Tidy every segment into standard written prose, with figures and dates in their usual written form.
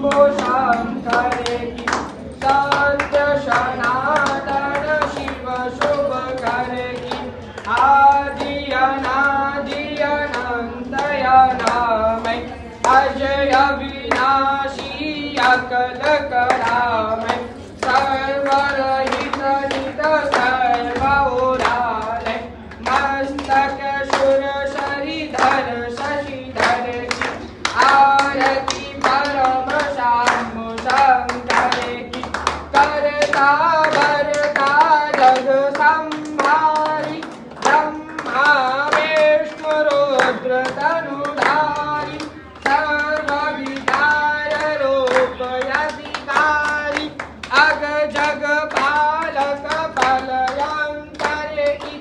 शंभो शंकर की सत्य सनातन शिव शुभ कर की आदि अनादि अनंत अनामय अजय विनाशी अकल करामय सर्वरहित नित सर्वोरालय मस्तक सुर शरीधर शशिधर की आरती परम शंभो शंकर की करता भरता जग संहारी ब्रह्मा विष्णु रुद्र तनुधारी सर्वविकार रूप अधिकारी अग जग पालक फलयंकर की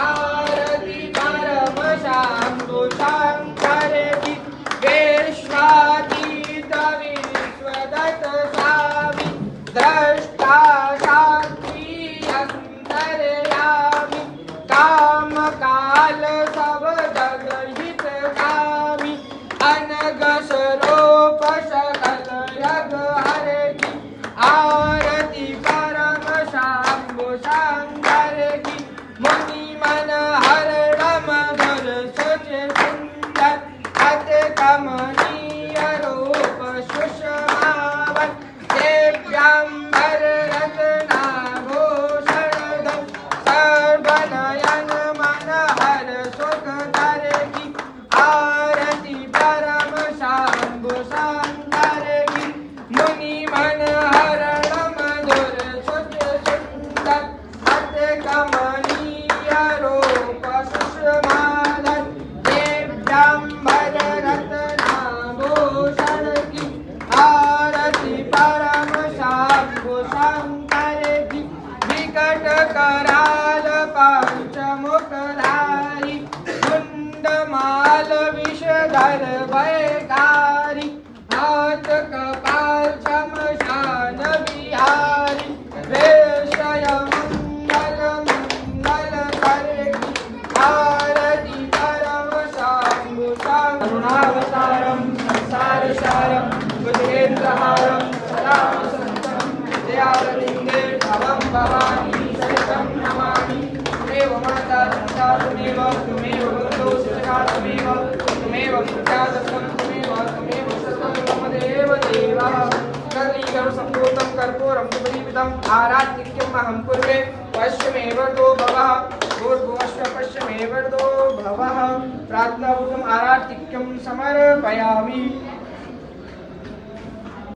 आरती परम शंभो शंकर की विश्वातीत विश्वदत्त स्वामी द्रष्टा साक्षी अंतर्यामी काम काल सब जग हितकामी अनग स्वरूप सकल जग हरे की आरती परम शंभो शंकर की मुनि मन हरण मधुर सुच सुंदर अति कमनीय रूप सुषमावन दिव्यांबर रत्नाभूषण सर्वनयन मन हर सुख कर की आरती परम शंभो शंकर की मुनि मन हरण मधुर सुच सुंदर अति कमनीय रूप सुषमावन दिव्यांबर रत्नाभूषण की आरती परम शंभो शंकर की विकट कराल पंचमुखधारी मुंडमाल विषधर भयकारी हाथ कपाल शमशान बिहारी वेशय मंगल मंगल करे की आरती परम शंभो करुणावतारम संसार सारम बुद्धेन्द्रहारम सदा वसंतम दयावलिंगे भवं भवानी सहितं नमामि त्वमेव माता पिता त्वमेव भगवतो शिक्षा त्वमेव विद्या दत्तं त्वमेव सर्वं मम देव देवः कर्णीकरसम्भूतं कर्पूरं सुपरीपितम् आराधिक्यम् अहं कुर्वे पश्चिमेव तो भवः भूर्भुवस्व पश्चिमेव तो भवः प्रार्थनापूर्वकम् आराधिक्यं समर्पयामि।